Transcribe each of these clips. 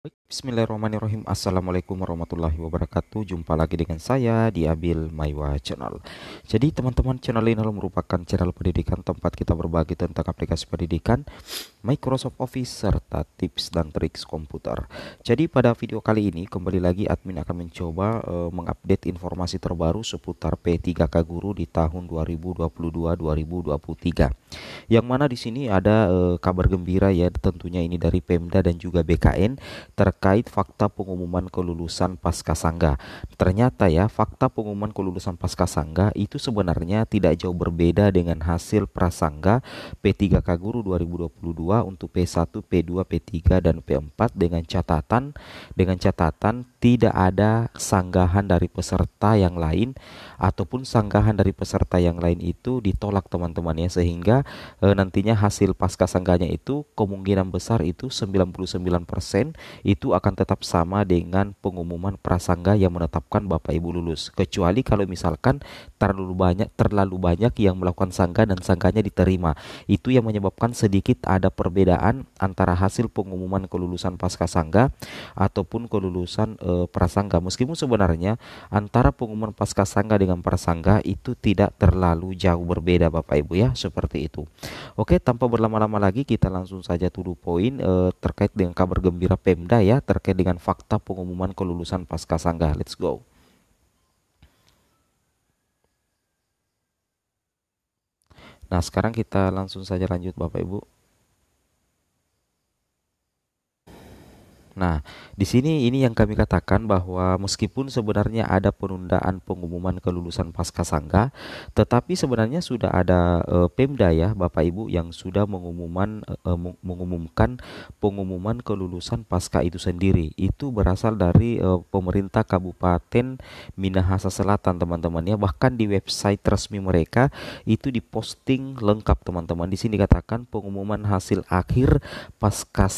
Baik, Bismillahirrahmanirrahim. Assalamualaikum warahmatullahi wabarakatuh. Jumpa lagi dengan saya di Abil Maiwa Channel. Jadi teman-teman, channel ini adalah merupakan channel pendidikan tempat kita berbagi tentang aplikasi pendidikan, Microsoft Office, serta tips dan trik komputer. Jadi pada video kali ini kembali lagi admin akan mencoba mengupdate informasi terbaru seputar P3K Guru di tahun 2022-2023. Yang mana di sini ada kabar gembira ya, tentunya ini dari Pemda dan juga BKN terkait fakta pengumuman kelulusan Pascasangga. Ternyata ya, fakta pengumuman kelulusan Pascasangga itu sebenarnya tidak jauh berbeda dengan hasil prasangga P3K Guru 2022 untuk P1, P2, P3 dan P4 dengan catatan tidak ada sanggahan dari peserta yang lain ataupun sanggahan dari peserta yang lain itu ditolak teman-teman ya, sehingga nantinya hasil pascasangganya itu kemungkinan besar itu 99% itu akan tetap sama dengan pengumuman prasangga yang menetapkan Bapak Ibu lulus. Kecuali kalau misalkan terlalu banyak yang melakukan sangga dan sangganya diterima. Itu yang menyebabkan sedikit ada perbedaan antara hasil pengumuman kelulusan pascasangga ataupun kelulusan prasangga. Meskipun sebenarnya antara pengumuman pascasangga dengan prasangga itu tidak terlalu jauh berbeda Bapak Ibu ya, seperti itu. Oke, tanpa berlama-lama lagi kita langsung saja to the point terkait dengan kabar gembira Pemda ya, terkait dengan fakta pengumuman kelulusan Pascasangga. Let's go. Nah, sekarang kita langsung saja lanjut Bapak Ibu. Nah, di sini ini yang kami katakan bahwa meskipun sebenarnya ada penundaan pengumuman kelulusan Pascasangga, tetapi sebenarnya sudah ada Pemda ya, Bapak Ibu, yang sudah mengumumkan pengumuman kelulusan pasca itu sendiri. Itu berasal dari pemerintah Kabupaten Minahasa Selatan, teman-teman ya. Bahkan di website resmi mereka itu diposting lengkap, teman-teman. Di sini dikatakan pengumuman hasil akhir pasca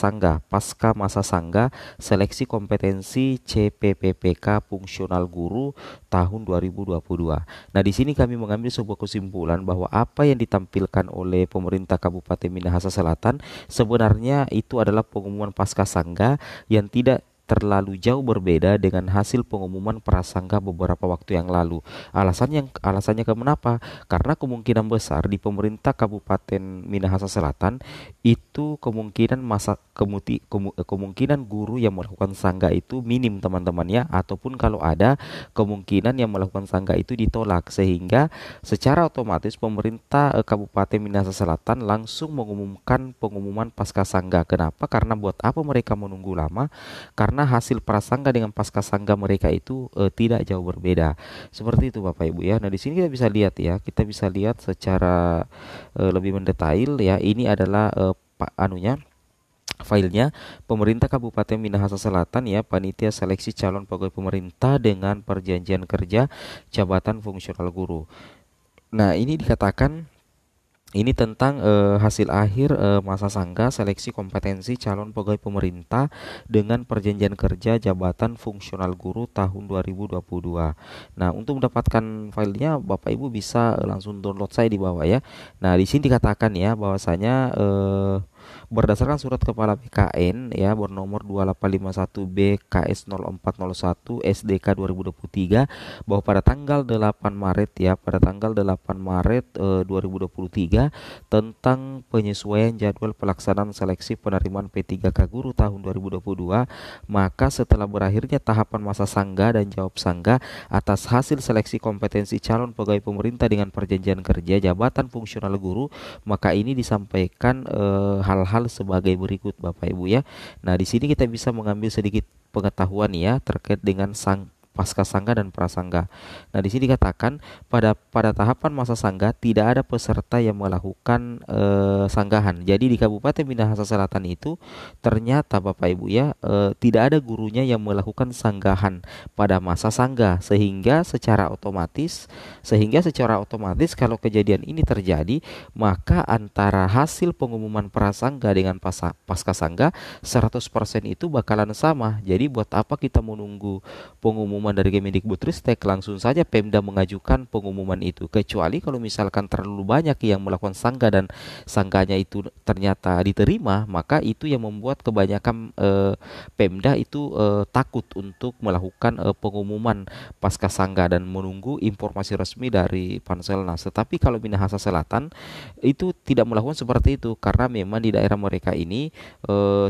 masa sangga seleksi kompetensi CPPPK fungsional guru tahun 2022. Nah, di sini kami mengambil sebuah kesimpulan bahwa apa yang ditampilkan oleh pemerintah Kabupaten Minahasa Selatan sebenarnya itu adalah pengumuman pascasangga yang tidak terlalu jauh berbeda dengan hasil pengumuman prasangga beberapa waktu yang lalu. Alasannya kenapa? Karena kemungkinan besar di pemerintah Kabupaten Minahasa Selatan itu kemungkinan guru yang melakukan sangga itu minim teman-teman ya, ataupun kalau ada kemungkinan yang melakukan sangga itu ditolak, sehingga secara otomatis pemerintah Kabupaten Minahasa Selatan langsung mengumumkan pengumuman pasca sangga. Kenapa? Karena buat apa mereka menunggu lama? Karena hasil prasangga dengan pascasangga mereka itu tidak jauh berbeda. Seperti itu Bapak Ibu ya. Nah, di sini kita bisa lihat secara lebih mendetail ya. Ini adalah filenya pemerintah Kabupaten Minahasa Selatan ya, panitia seleksi calon pegawai pemerintah dengan perjanjian kerja jabatan fungsional guru. Nah, ini dikatakan ini tentang hasil akhir masa sangga seleksi kompetensi calon pegawai pemerintah dengan perjanjian kerja jabatan fungsional guru tahun 2022. Nah, untuk mendapatkan filenya Bapak Ibu bisa langsung download saya di bawah ya. Nah, di sini dikatakan ya bahwasanya berdasarkan surat kepala BKN ya bernomor 2851B KS 0401 SDK 2023 bahwa pada tanggal 8 Maret 2023 tentang penyesuaian jadwal pelaksanaan seleksi penerimaan P3K Guru tahun 2022, maka setelah berakhirnya tahapan masa sangga dan jawab sangga atas hasil seleksi kompetensi calon pegawai pemerintah dengan perjanjian kerja jabatan fungsional guru, maka ini disampaikan hal-hal sebagai berikut Bapak Ibu ya. Nah, di sini kita bisa mengambil sedikit pengetahuan ya terkait dengan pasca sangga dan prasangga. Nah, di sini dikatakan pada tahapan masa sangga tidak ada peserta yang melakukan sanggahan. Jadi di Kabupaten Minahasa Selatan itu ternyata Bapak Ibu ya tidak ada gurunya yang melakukan sanggahan pada masa sangga, sehingga secara otomatis kalau kejadian ini terjadi, maka antara hasil pengumuman prasangga dengan pasca sangga 100% itu bakalan sama. Jadi buat apa kita menunggu pengumuman pengumuman dari Kemendikbudristek, langsung saja Pemda mengajukan pengumuman itu. Kecuali kalau misalkan terlalu banyak yang melakukan sanggah dan sanggahnya itu ternyata diterima, maka itu yang membuat kebanyakan Pemda itu takut untuk melakukan pengumuman pasca sanggah dan menunggu informasi resmi dari Panselnas. Tetapi kalau Minahasa Selatan itu tidak melakukan seperti itu, karena memang di daerah mereka ini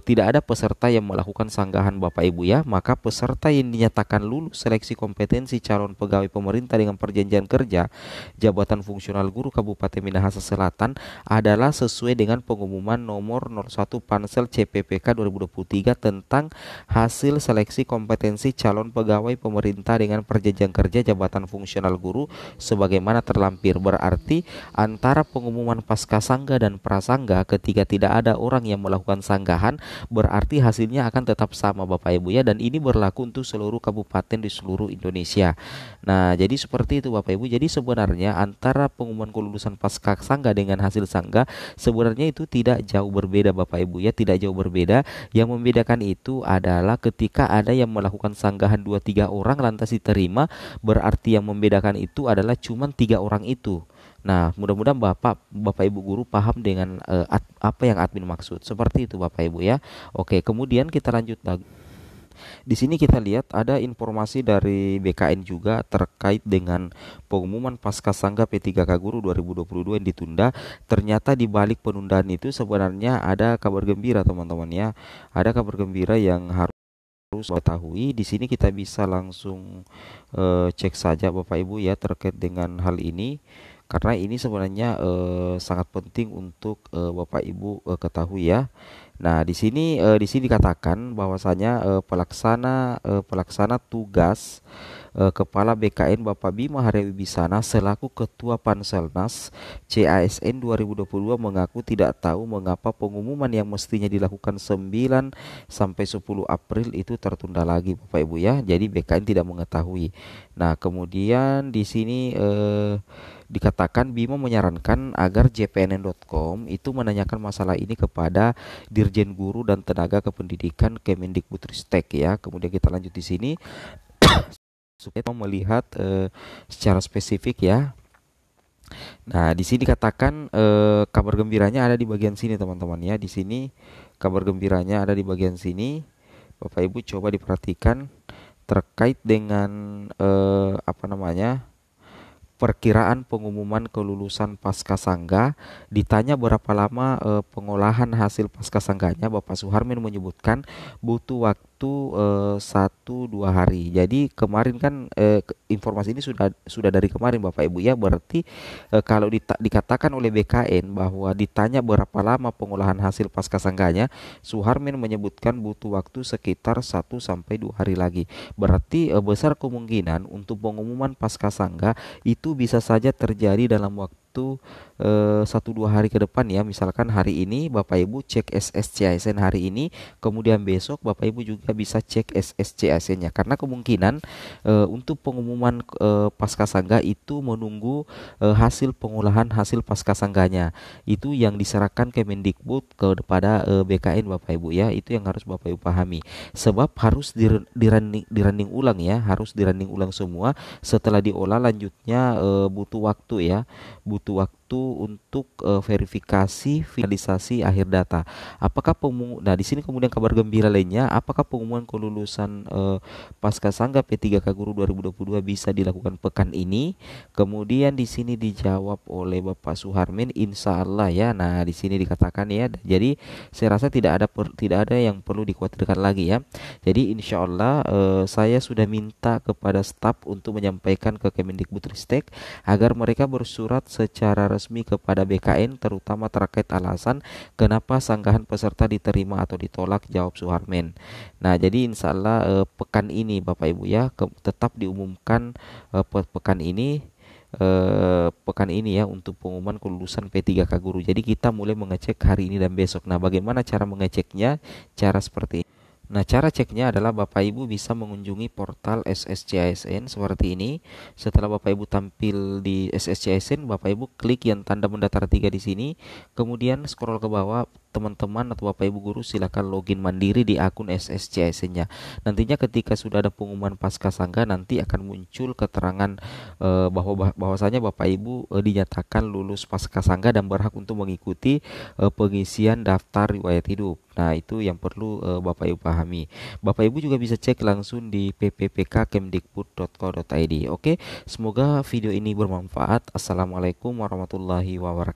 tidak ada peserta yang melakukan sanggahan Bapak Ibu ya. Maka peserta yang dinyatakan lulus seleksi kompetensi calon pegawai pemerintah dengan perjanjian kerja jabatan fungsional guru Kabupaten Minahasa Selatan adalah sesuai dengan pengumuman nomor 01 Pansel CPPK 2023 tentang hasil seleksi kompetensi calon pegawai pemerintah dengan perjanjian kerja jabatan fungsional guru sebagaimana terlampir. Berarti antara pengumuman pasca sangga dan prasangga, ketika tidak ada orang yang melakukan sanggahan, berarti hasilnya akan tetap sama Bapak Ibu ya, dan ini berlaku untuk seluruh kabupaten di seluruh Indonesia. Nah, jadi seperti itu Bapak Ibu. Jadi sebenarnya antara pengumuman kelulusan pasca sangga dengan hasil sangga sebenarnya itu tidak jauh berbeda Bapak Ibu ya, tidak jauh berbeda. Yang membedakan itu adalah ketika ada yang melakukan sanggahan 2-3 orang lantas diterima, berarti yang membedakan itu adalah cuma 3 orang itu. Nah, mudah-mudahan Bapak Ibu guru paham dengan apa yang admin maksud. Seperti itu Bapak Ibu ya. Oke, kemudian kita lanjut lagi. Di sini kita lihat ada informasi dari BKN juga terkait dengan pengumuman pasca sangga P3K Guru 2022 yang ditunda. Ternyata di balik penundaan itu sebenarnya ada kabar gembira teman-teman ya. Ada kabar gembira yang harus ketahui. Di sini kita bisa langsung cek saja Bapak Ibu ya terkait dengan hal ini. Karena ini sebenarnya sangat penting untuk Bapak Ibu ketahui ya. Nah, di sini dikatakan bahwasanya pelaksana tugas Kepala BKN Bapak Bima Haryawibisana selaku Ketua Panselnas CASN 2022 mengaku tidak tahu mengapa pengumuman yang mestinya dilakukan 9 sampai 10 April itu tertunda lagi Bapak Ibu ya. Jadi BKN tidak mengetahui. Nah, kemudian di sini dikatakan Bima menyarankan agar jpnn.com itu menanyakan masalah ini kepada Dirjen Guru dan Tenaga Kependidikan Kemendikbudristek ya. Kemudian kita lanjut di sini supaya melihat secara spesifik ya. Nah, di sini dikatakan kabar gembiranya ada di bagian sini teman-teman ya. Di sini kabar gembiranya ada di bagian sini. Bapak Ibu coba diperhatikan terkait dengan perkiraan pengumuman kelulusan pasca sangga. Ditanya berapa lama pengolahan hasil pasca sangganya, Bapak Suharmin menyebutkan butuh waktu 1-2 hari. Jadi kemarin kan informasi ini sudah dari kemarin Bapak Ibu ya. Berarti kalau dikatakan oleh BKN bahwa ditanya berapa lama pengolahan hasil pasca sangganya, Suharmin menyebutkan butuh waktu sekitar 1-2 hari lagi. Berarti besar kemungkinan untuk pengumuman pasca sangga itu bisa saja terjadi dalam waktu 1-2 hari ke depan ya. Misalkan hari ini Bapak Ibu cek SSCASN hari ini, kemudian besok Bapak Ibu juga bisa cek SSCASN-nya, karena kemungkinan untuk pengumuman pasca sangga itu menunggu hasil pengolahan hasil pasca sangganya itu yang diserahkan Kemendikbud kepada BKN Bapak Ibu ya. Itu yang harus Bapak Ibu pahami, sebab harus dirunning ulang ya, harus dirunning ulang semua. Setelah diolah lanjutnya butuh waktu ya, butuh waktu untuk verifikasi finalisasi akhir data. Nah, di sini kemudian kabar gembira lainnya, apakah pengumuman kelulusan pasca sangga P3K Guru 2022 bisa dilakukan pekan ini? Kemudian di sini dijawab oleh Bapak Suharmin, insya Allah ya. Nah, di sini dikatakan ya. Jadi saya rasa tidak ada yang perlu dikhawatirkan lagi ya. Jadi insya Allah saya sudah minta kepada staf untuk menyampaikan ke Kemendikbudristek agar mereka bersurat secara resmi kepada BKN, terutama terkait alasan kenapa sanggahan peserta diterima atau ditolak, jawab Suharmin. Nah, jadi insya Allah pekan ini Bapak Ibu ya tetap diumumkan pekan ini ya untuk pengumuman kelulusan P3K Guru. Jadi kita mulai mengecek hari ini dan besok. Nah, bagaimana cara mengeceknya? Cara seperti ini. Nah, cara ceknya adalah Bapak Ibu bisa mengunjungi portal SSCASN seperti ini. Setelah Bapak Ibu tampil di SSCASN, Bapak Ibu klik yang tanda mendaftar 3 di sini, kemudian scroll ke bawah, teman-teman atau Bapak Ibu guru silakan login mandiri di akun SSCSN-nya. Nantinya ketika sudah ada pengumuman Paskasangga nanti akan muncul keterangan bahwasanya Bapak Ibu dinyatakan lulus Paskasangga dan berhak untuk mengikuti pengisian daftar riwayat hidup. Nah, itu yang perlu Bapak Ibu pahami. Bapak Ibu juga bisa cek langsung di pppk.kemdikbud.co.id. Oke, semoga video ini bermanfaat. Assalamualaikum warahmatullahi wabarakatuh.